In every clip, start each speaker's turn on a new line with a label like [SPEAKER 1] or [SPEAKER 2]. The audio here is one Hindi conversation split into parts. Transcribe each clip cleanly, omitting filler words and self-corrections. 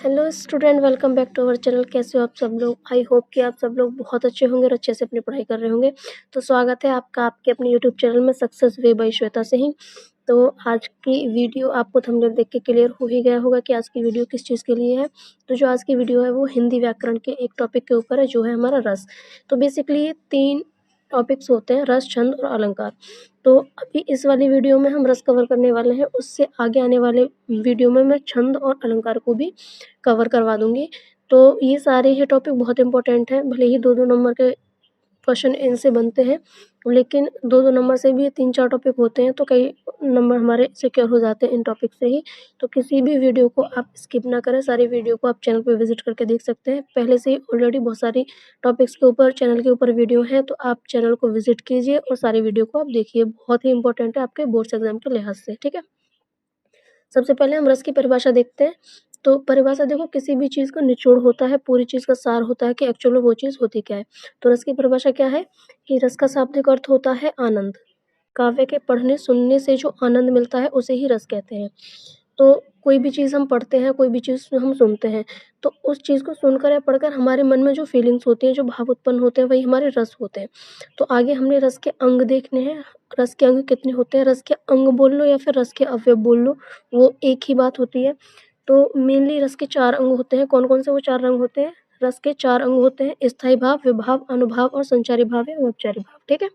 [SPEAKER 1] Hello student, welcome back to our channel. कैसे हो आप सब लोग? आई होप कि आप सब लोग बहुत अच्छे होंगे और अच्छे से अपनी पढ़ाई कर रहे होंगे। तो स्वागत है आपका आपके अपने यूट्यूब चैनल में सक्सेस वे बाय श्वेता से ही। तो आज की वीडियो आपको थंबनेल देख के क्लियर हो ही गया होगा कि आज की वीडियो किस चीज़ के लिए है। तो जो आज की वीडियो है वो हिंदी व्याकरण के एक टॉपिक के ऊपर है, जो है हमारा रस। तो बेसिकली 3 टॉपिक्स होते हैं, रस, छंद और अलंकार। तो अभी इस वाली वीडियो में हम रस कवर करने वाले हैं, उससे आगे आने वाले वीडियो में मैं छंद और अलंकार को भी कवर करवा दूँगी। तो ये सारे ही टॉपिक बहुत इम्पोर्टेंट हैं, भले ही 2-2 नंबर के क्वेश्चन इनसे बनते हैं, लेकिन 2-2 नंबर से भी 3-4 टॉपिक होते हैं, तो कई नंबर हमारे सिक्योर हो जाते हैं इन टॉपिक से ही। तो किसी भी वीडियो को आप स्किप ना करें, सारी वीडियो को आप चैनल पे विज़िट करके देख सकते हैं। पहले से ही ऑलरेडी बहुत सारी टॉपिक्स के ऊपर चैनल के ऊपर वीडियो है, तो आप चैनल को विज़िट कीजिए और सारी वीडियो को आप देखिए। बहुत ही इम्पोर्टेंट है आपके बोर्ड्स एग्ज़ाम के लिहाज से, ठीक है? सबसे पहले हम रस की परिभाषा देखते हैं। तो परिभाषा देखो, किसी भी चीज़ का निचोड़ होता है, पूरी चीज़ का सार होता है कि एक्चुअल में वो चीज़ होती क्या है। तो रस की परिभाषा क्या है कि रस का शाब्दिक अर्थ होता है आनंद। काव्य के पढ़ने सुनने से जो आनंद मिलता है उसे ही रस कहते हैं। तो कोई भी चीज़ हम पढ़ते हैं, कोई भी चीज़ हम सुनते हैं, तो उस चीज़ को सुनकर या पढ़कर हमारे मन में जो फीलिंग्स होती हैं, जो भाव उत्पन्न होते हैं, वही हमारे रस होते हैं। तो आगे हमने रस के अंग देखने हैं। रस के अंग कितने होते हैं? रस के अंग बोल लो या फिर रस के अवयव बोल लो, वो एक ही बात होती है। तो मेनली रस के 4 अंग होते हैं। कौन-कौन से वो 4 अंग होते हैं? रस के 4 अंग होते हैं, स्थायी भाव, विभाव, अनुभाव और संचारी भाव या औपचारिक भाव, ठीक है?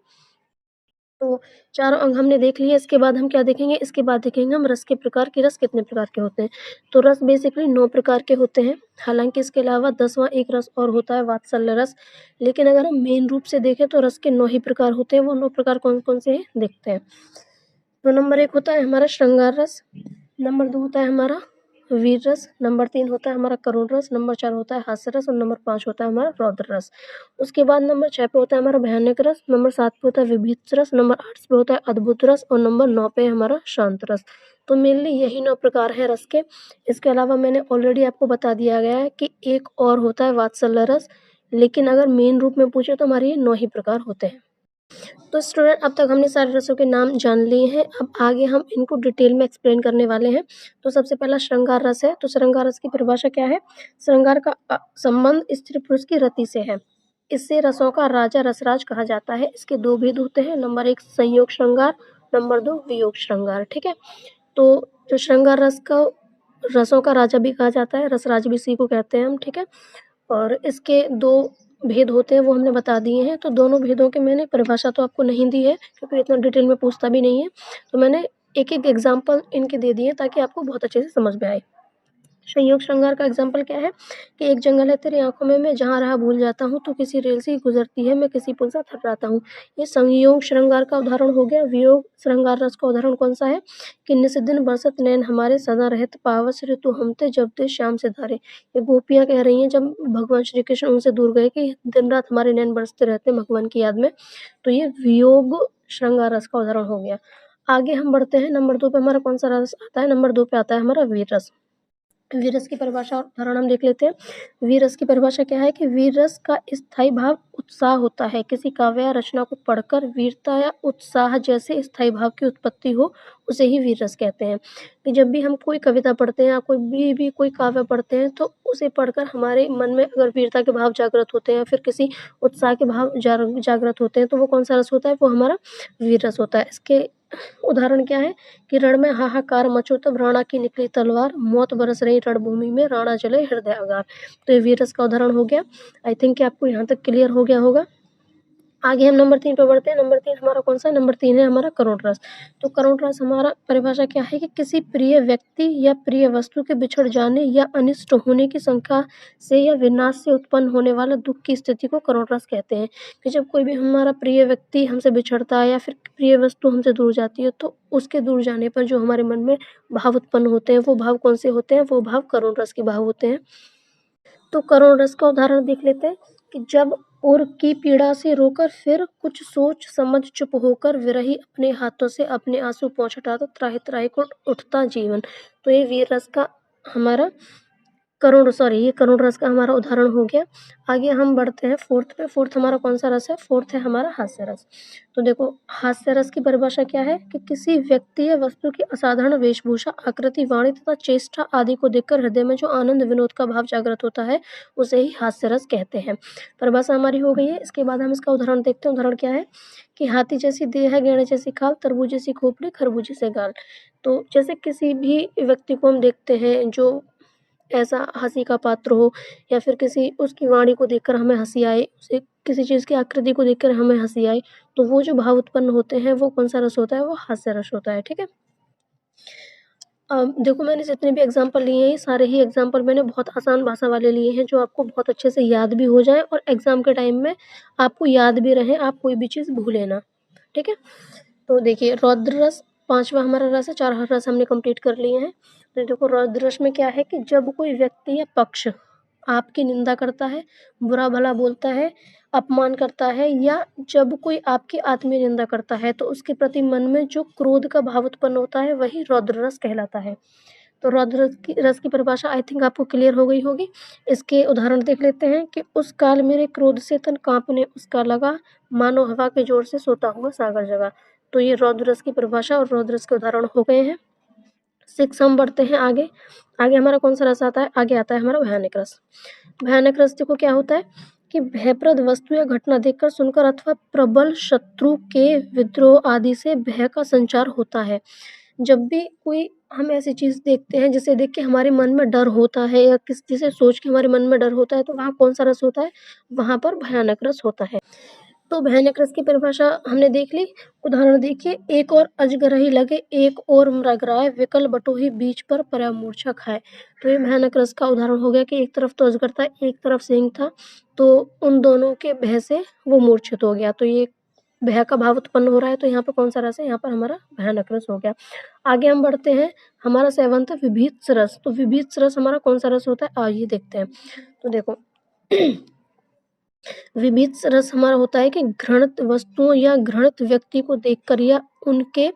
[SPEAKER 1] तो चारों अंग हमने देख लिए। इसके बाद हम क्या देखेंगे? इसके बाद देखेंगे हम रस के प्रकार कि रस कितने प्रकार के होते हैं। तो रस बेसिकली 9 प्रकार के होते हैं। हालाँकि इसके अलावा 10वां एक रस और होता है, वात्सल्य रस। लेकिन अगर हम मेन रूप से देखें तो रस के 9 ही प्रकार होते हैं। वो 9 प्रकार कौन-कौन से हैं देखते हैं। तो नंबर 1 होता है हमारा श्रृंगार रस, नंबर 2 होता है हमारा वीर रस, नंबर 3 होता है हमारा करुण रस, नंबर 4 होता है हास्य रस और नंबर 5 होता है हमारा रौद्र रस। उसके बाद नंबर 6 पे होता है हमारा भयानक रस, नंबर 7 पे होता है विभत्स रस, नंबर 8 पे होता है अद्भुत रस और नंबर 9 पे है हमारा शांत रस। तो मेनली यही 9 प्रकार हैं रस के। इसके अलावा मैंने ऑलरेडी आपको बता दिया गया है कि एक और होता है वात्सल्य रस, लेकिन अगर मेन रूप में पूछे तो हमारे ये 9 ही प्रकार होते हैं। तो स्टूडेंट, अब तक हमने सारे रसों के नाम जान लिए हैं। अब आगे हम इनको डिटेल में एक्सप्लेन करने वाले हैं। तो सबसे पहला श्रृंगार रस है। तो श्रृंगार रस की परिभाषा क्या है? श्रृंगार का संबंध स्त्री पुरुष की रति से है। इससे रसों का राजा रसराज कहा जाता है। इसके 2 भेद होते हैं, नंबर 1 संयोग श्रृंगार, नंबर 2 वियोग श्रृंगार, ठीक है? तो जो श्रृंगार रस का रसों का राजा भी कहा जाता है, रसराज भी इसी को कहते हैं हम, ठीक है? और इसके 2 भेद होते हैं, वो हमने बता दिए हैं। तो दोनों भेदों की मैंने परिभाषा तो आपको नहीं दी है, क्योंकि इतना डिटेल में पूछता भी नहीं है। तो मैंने एक-एक एग्ज़ाम्पल इनके दे दिए ताकि आपको बहुत अच्छे से समझ में आए। संयोग श्रृंगार का एग्जाम्पल क्या है कि एक जंगल है तेरी आंखों में, मैं जहाँ राह भूल जाता हूँ, तू किसी रेल से ही गुजरती है, मैं किसी पुल सा थर्राता हूँ। ये संयोग श्रृंगार का उदाहरण हो गया। वियोग श्रृंगार रस का उदाहरण कौन सा है कि निस दिन बरसत नैन हमारे, सदा रहत पावस ऋतु हमते, जब ते श्याम से धारे। ये गोपियाँ कह रही हैं जब भगवान श्री कृष्ण उनसे दूर गए कि दिन रात हमारे नैन बरसते रहते हैं भगवान की याद में। तो ये वियोग श्रृंगार रस का उदाहरण हो गया। आगे हम बढ़ते हैं। नंबर 2 पे हमारा कौन सा रस आता है? नंबर 2 पे आता है हमारा वीर रस। वीर रस की परिभाषा और उदाहरण हम देख लेते हैं। वीर रस की परिभाषा क्या है कि वीर रस का स्थायी भाव उत्साह होता है। किसी काव्य या रचना को पढ़कर वीरता या उत्साह जैसे स्थायी भाव की उत्पत्ति हो, उसे ही वीर रस कहते हैं। कि जब भी हम कोई कविता पढ़ते हैं या कोई काव्य पढ़ते हैं, तो उसे पढ़कर हमारे मन में अगर वीरता के भाव जागृत होते हैं या फिर किसी उत्साह के भाव जागृत होते हैं, तो वो कौन सा रस होता है? वो हमारा वीर रस होता है। इसके उदाहरण क्या है कि रण में हाहाकार मचो तब राणा की निकली तलवार, मौत बरस रही रणभूमि में, राणा जले हृदय अगार। तो ये वीर रस का उदाहरण हो गया। आई थिंक कि आपको यहाँ तक क्लियर हो गया होगा। आगे हम नंबर 3 पे बढ़ते हैं। नंबर 3 हमारा कौन सा है? नंबर 3 है हमारा करुण रस। तो करुण रस हमारा परिभाषा क्या है कि किसी प्रिय व्यक्ति या प्रिय वस्तु के बिछड़ जाने या अनिष्ट होने की शंका से या विनाश से उत्पन्न होने वाला दुःख की स्थिति को करुण रस कहते हैं। कि जब कोई भी हमारा प्रिय व्यक्ति हमसे बिछड़ता है या फिर प्रिय वस्तु हमसे दूर जाती है, तो उसके दूर जाने पर जो हमारे मन में भाव उत्पन्न होते हैं, वो भाव कौन से होते हैं? वो भाव करुण रस के भाव होते हैं। तो करुण रस का उदाहरण देख लेते हैं कि जब और की पीड़ा से रोकर फिर कुछ सोच समझ चुप होकर विरही अपने हाथों से अपने आंसू पोंछ हटाता त्राहि त्राहि को उठता जीवन। तो ये वीर रस का हमारा ये करुण रस का हमारा उदाहरण हो गया। आगे हम बढ़ते हैं फोर्थ पे। फोर्थ हमारा कौन सा रस है? फोर्थ है हमारा हास्य रस। तो देखो, हास्य रस की परिभाषा क्या है कि किसी व्यक्ति या वस्तु की असाधारण वेशभूषा, आकृति, वाणी तथा चेष्टा आदि को देखकर हृदय में जो आनंद विनोद का भाव जागृत होता है, उसे ही हास्य रस कहते हैं। परिभाषा हमारी हो गई है। इसके बाद हम इसका उदाहरण देखते हैं। उदाहरण क्या है कि हाथी जैसी देह है, गैंडे जैसी खाल, तरबूज जैसी खोपड़ी, खरबूजे से गाल। तो जैसे किसी भी व्यक्ति को हम देखते हैं जो ऐसा हँसी का पात्र हो, या फिर किसी उसकी वाणी को देखकर हमें हँसी आए, उसे किसी चीज़ की आकृति को देखकर हमें हँसी आए, तो वो जो भाव उत्पन्न होते हैं वो कौन सा रस होता है? वो हास्य रस होता है। ठीक है। देखो, मैंने जितने भी एग्जाम्पल लिए हैं, सारे ही एग्जाम्पल मैंने बहुत आसान भाषा वाले लिए हैं, जो आपको बहुत अच्छे से याद भी हो जाए और एग्जाम के टाइम में आपको याद भी रहे, आप कोई भी चीज़ भूले ना। ठीक है। तो देखिए, रौद्र रस पांचवा हमारा रस है। 4 रस हमने कंप्लीट कर लिए हैं। तो देखो, रौद्र रस में क्या है कि जब कोई व्यक्ति या पक्ष आपकी निंदा करता है, बुरा भला बोलता है, अपमान करता है, या जब कोई आपकी आत्मीय निंदा करता है, तो उसके प्रति मन में जो क्रोध का भाव उत्पन्न होता है, वही रौद्र रस कहलाता है। तो रौद्र रस की परिभाषा आई थिंक आपको क्लियर हो गई होगी। इसके उदाहरण देख लेते हैं कि उस काल मेरे क्रोध से तन कांपने उसका लगा, मानो हवा के जोर से सोता हुआ सागर जगा। तो ये रौद्र रस की परिभाषा और रौद्र रस के उदाहरण हो गए हैं। 6 हम बढ़ते हैं आगे। आगे हमारा कौन सा रस आता है? आगे आता है हमारा भयानक रस। भयानक रस देखो क्या होता है कि भयप्रद वस्तु या घटना देखकर, सुनकर अथवा प्रबल शत्रु के विद्रोह आदि से भय का संचार होता है। जब भी कोई हम ऐसी चीज़ देखते हैं जिसे देख के हमारे मन में डर होता है, या किस जिसे सोच के हमारे मन में डर होता है, तो वहाँ कौन सा रस होता है? वहाँ पर भयानक रस होता है। तो भयानक रस की परिभाषा हमने देख ली। उदाहरण देखिए, एक और अजगरही लगे, एक और मृगराय, विकल बटोही बीच पर परा मूर्छा खाए। तो ये भयानक रस का उदाहरण हो गया कि एक तरफ तो अजगर था, एक तरफ सिंह था, तो उन दोनों के भय से वो मूर्छित हो गया। तो ये भय का भाव उत्पन्न हो रहा है। तो यहाँ पर कौन सा रस है? यहाँ पर हमारा भयानक रस हो गया। आगे हम बढ़ते हैं। हमारा 7वां विभीत्स रस। तो विभीत्स रस हमारा कौन सा रस होता है? आइए देखते हैं। तो देखो विभीत्स रस हमारा होता है कि घृणित वस्तुओं या घृणित व्यक्ति को देखकर या उनके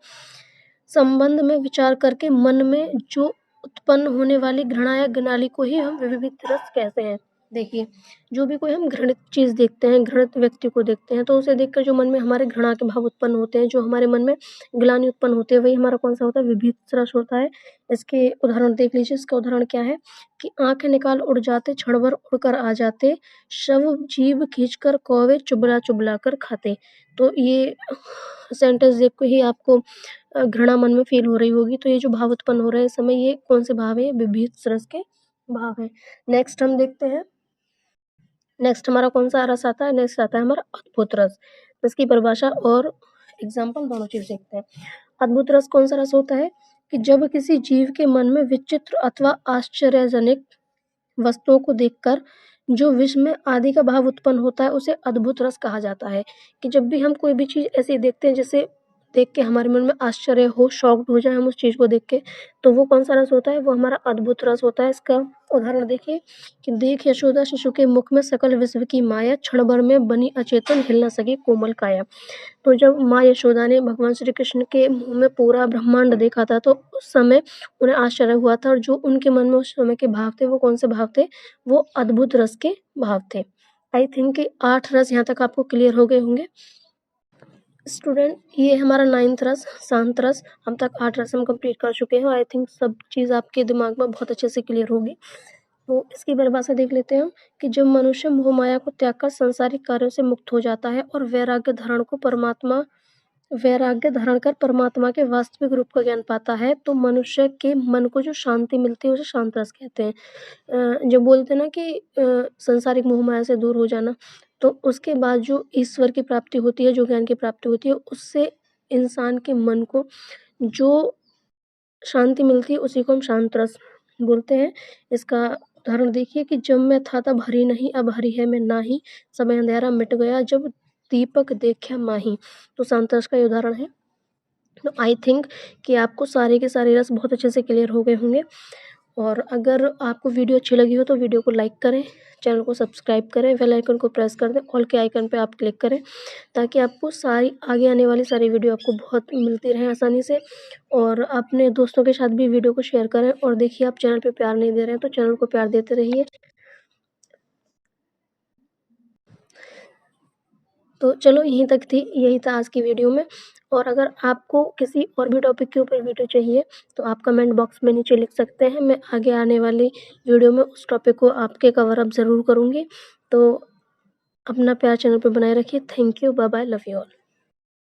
[SPEAKER 1] संबंध में विचार करके मन में जो उत्पन्न होने वाली घृणा या घृणाली को ही हम विभीत रस कहते हैं। देखिए, जो भी कोई हम घृणित चीज़ देखते हैं, घृणित व्यक्ति को देखते हैं, तो उसे देखकर जो मन में हमारे घृणा के भाव उत्पन्न होते हैं, जो हमारे मन में ग्लानि उत्पन्न होती है, वही हमारा कौन सा होता है? विभीत रस होता है। इसके उदाहरण देख लीजिए। इसका उदाहरण क्या है कि आंखें निकाल उड़ जाते, क्षण भर उड़कर आ जाते, शव जीभ खींचकर कौवे चुबला चुबला कर खाते। तो ये सेंटेंस देख के ही आपको घृणा मन में फील हो रही होगी। तो ये जो भाव उत्पन्न हो रहे हैं इस समय, ये कौन से भाव है? विभीत रस के भाव है। नेक्स्ट हम देखते हैं। नेक्स्ट हमारा कौन सा रस आता है? नेक्स्ट आता है हमारा अद्भुत रस। इसकी परिभाषा और एग्जाम्पल दोनों चीज देखते हैं। अद्भुत रस कौन सा रस होता है कि जब किसी जीव के मन में विचित्र अथवा आश्चर्यजनक वस्तुओं को देखकर जो विस्मय आदि का भाव उत्पन्न होता है, उसे अद्भुत रस कहा जाता है। कि जब भी हम कोई भी चीज़ ऐसी देखते हैं जिसे देख के हमारे मन में आश्चर्य हो, शॉक्ड हो जाए हम उस चीज़ को देख के, तो वो कौन सा रस होता है? वो हमारा अद्भुत रस होता है। इसका उदाहरण देखिए कि देख यशोदा शिशु के मुख में सकल विश्व की माया, क्षण भर में बनी अचेतन हिल न सकी कोमल काया। तो जब माँ यशोदा ने भगवान श्री कृष्ण के मुंह में पूरा ब्रह्मांड देखा था, तो उस समय उन्हें आश्चर्य हुआ था, और जो उनके मन में उस समय के भाव थे, वो कौन से भाव थे? वो अद्भुत रस के भाव थे। आई थिंक कि 8 रस यहाँ तक आपको क्लियर हो गए होंगे। स्टूडेंट, ये हमारा 9th रस, शांत रस। हम तक 8 रस हम कंप्लीट कर चुके हैं। आई थिंक सब चीज़ आपके दिमाग में बहुत अच्छे से क्लियर होगी। तो इसकी परिभाषा देख लेते हैं हम कि जब मनुष्य मोह माया को त्याग कर सांसारिक कार्यों से मुक्त हो जाता है और वैराग्य धारण कर परमात्मा के वास्तविक रूप का ज्ञान पाता है, तो मनुष्य के मन को जो शांति मिलती है उसे शांत रस कहते हैं। जब बोलते हैं ना कि संसारिक मोह माया से दूर हो जाना, तो उसके बाद जो ईश्वर की प्राप्ति होती है, जो ज्ञान की प्राप्ति होती है, उससे इंसान के मन को जो शांति मिलती है उसी को हम शांत रस बोलते हैं। इसका उदाहरण देखिए कि जब मैं था तब हरि नहीं, अब हरि है मैं नाही, समय अंधेरा मिट गया जब दीपक देखा माही। तो शांत रस का ये उदाहरण है। तो आई थिंक कि आपको सारे के सारे रस बहुत अच्छे से क्लियर हो गए होंगे। और अगर आपको वीडियो अच्छी लगी हो तो वीडियो को लाइक करें, चैनल को सब्सक्राइब करें, बेल आइकन को प्रेस कर दें, ऑल के आइकन पे आप क्लिक करें ताकि आपको सारी आगे आने वाली सारी वीडियो आपको बहुत मिलती रहें आसानी से। और अपने दोस्तों के साथ भी वीडियो को शेयर करें। और देखिए आप चैनल पे प्यार नहीं दे रहे हैं तो चैनल को प्यार देते रहिए। तो चलो यही था आज की वीडियो में। और अगर आपको किसी और भी टॉपिक के ऊपर वीडियो चाहिए तो आप कमेंट बॉक्स में नीचे लिख सकते हैं। मैं आगे आने वाली वीडियो में उस टॉपिक को आपके कवर अप ज़रूर करूँगी। तो अपना प्यार चैनल पे बनाए रखिए। Thank you, bye bye, love you all.